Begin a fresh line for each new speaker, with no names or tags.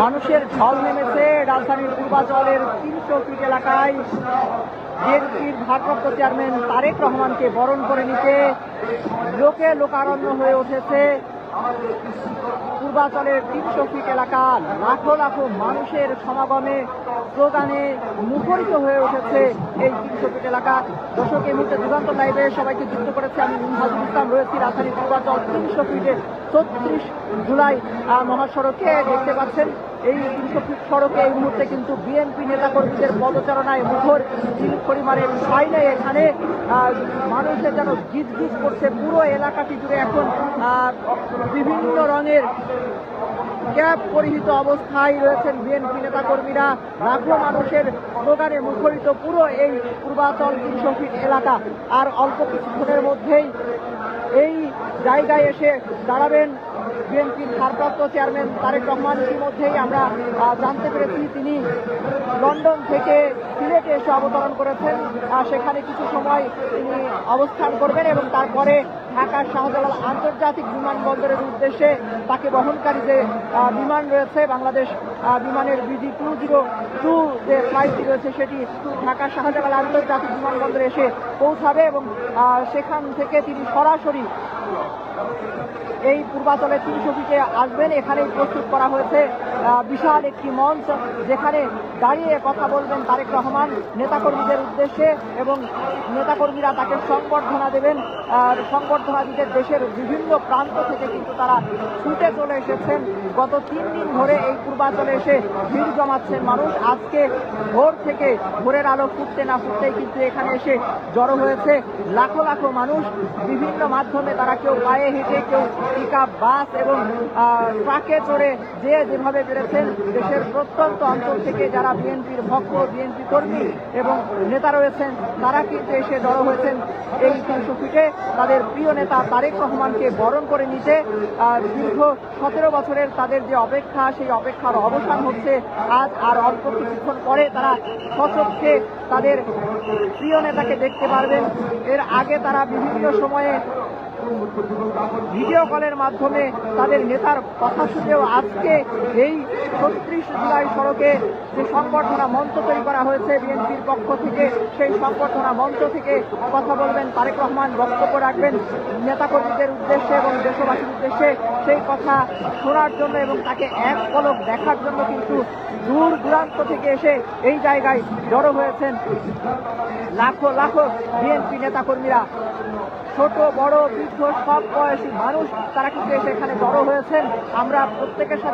মানুষের ঢল নেমেছে রাজধানীর পূর্বাচলের ৩০০ ফিট এলাকায় বিএনপির ভারপ্রাপ্ত চেয়ারম্যান তারেক রহমানকে বরণ করে নিতে লোকে লোকারণ্য হয়ে উঠেছে পূর্বাচলের ৩০০ ফিট এলাকা। লাখো লাখো মানুষের সমাগমে স্লোগানে মুখরিত হয়ে উঠেছে এই ৩০০ ফিট এলাকা। দর্শক, এই মুহূর্তে যুগান্তর লাইভে সবাইকে যুক্ত করেছে আমি হাজুল ইসলাম, রয়েছি রাজধানীর পূর্বাচল ৩০০ ফিটে ৩৬ জুলাই মহাসড়কে। দেখতে পাচ্ছেন এই ৩০০ ফিট সড়কে এই মুহূর্তে কিন্তু বিএনপি নেতাকর্মীদের পদচারণায় মুখর পরিমাণের ঠাঁই নেই এখানে। মানুষের যেন গিজগিজ করছে পুরো এলাকাটি জুড়ে। এখন বিভিন্ন রঙের ক্যাপ পরিহিত অবস্থায় রয়েছেন বিএনপি নেতাকর্মীরা। লাখো মানুষের স্লোগানে মুখরিত পুরো এই পূর্বাচল ৩০০ ফিট এলাকা। আর অল্প কিছুক্ষণের মধ্যেই এই জায়গায় এসে দাঁড়াবেন বিএনপির ভারপ্রাপ্ত চেয়ারম্যান তারেক রহমান। ইতিমধ্যেই আমরা জানতে পেরেছি তিনি লন্ডন থেকে সিলেটে এসে অবতরণ করেছেন। সেখানে কিছু সময় তিনি অবস্থান করবেন এবং তারপরে ঢাকার শাহজালাল আন্তর্জাতিক বিমানবন্দরের উদ্দেশ্যে তাকে বহনকারী যে বিমান রয়েছে বাংলাদেশ বিমানের BG202 যে ফ্লাইটটি রয়েছে সেটি ঢাকা শাহজালাল আন্তর্জাতিক বিমানবন্দরে এসে পৌঁছাবে এবং সেখান থেকে তিনি সরাসরি এই পূর্বাচলের ৩০০ ফিটে আসবেন। এখানেই প্রস্তুত করা হয়েছে বিশাল একটি মঞ্চ, যেখানে দাঁড়িয়ে কথা বলবেন তারেক রহমান নেতাকর্মীদের উদ্দেশ্যে এবং নেতাকর্মীরা তাকে সংবর্ধনা দেবেন। সংবর্ধনা দিতে দেশের বিভিন্ন প্রান্ত থেকে কিন্তু তারা ছুটে চলে এসেছেন। গত ৩ দিন ধরে এই পূর্বাচলে এসে ভিড় জমাচ্ছেন মানুষ। আজকে ভোর থেকে ভোরের আলো ফুটতে না ফুটতেই কিন্তু এখানে এসে জড়ো হয়েছে লাখো লাখো মানুষ। বিভিন্ন মাধ্যমে তারা কেউ পায়ে হেঁটে, কেউ পিকআপ, বাস এবং ট্রাকে চড়ে যে যেভাবে পেরেছেন দেশের প্রত্যন্ত অঞ্চল থেকে যারা বিএনপির ভক্ত, বিএনপি কর্মী এবং নেতা রয়েছেন তারা কিন্তু এসে জড়ো হয়েছেন এই ৩০০ ফিটে তাদের প্রিয় নেতা তারেক রহমানকে বরণ করে নিতে। দীর্ঘ ১৭ বছরের তাদের যে অপেক্ষা, সেই অপেক্ষার অবসান হচ্ছে আজ। আর অল্প কিছুক্ষণ পরে তারা সচক্ষে তাদের প্রিয় নেতাকে দেখতে পারবেন। এর আগে তারা বিভিন্ন সময়ে ভিডিও কলের মাধ্যমে তাদের নেতার কথা শুনেও আজকে এই ৩৬ জুলাই সড়কে যে সংবর্ধনা মঞ্চ তৈরি করা হয়েছে বিএনপির পক্ষ থেকে, সেই সংবর্ধনা মঞ্চ থেকে কথা বলবেন তারেক রহমান, বক্তব্য রাখবেন নেতাকর্মীদের উদ্দেশ্যে এবং দেশবাসীর উদ্দেশ্যে। সেই কথা শোনার জন্য এবং তাকে এক পলক দেখার জন্য কিন্তু দূর দূরান্ত থেকে এসে এই জায়গায় জড়ো হয়েছেন লাখো লাখো বিএনপি নেতাকর্মীরা। ছোট বড় বৃদ্ধ সব বয়সী মানুষ তারা কিন্তু এসে এখানে জড়ো হয়েছেন। আমরা প্রত্যেকের সাথে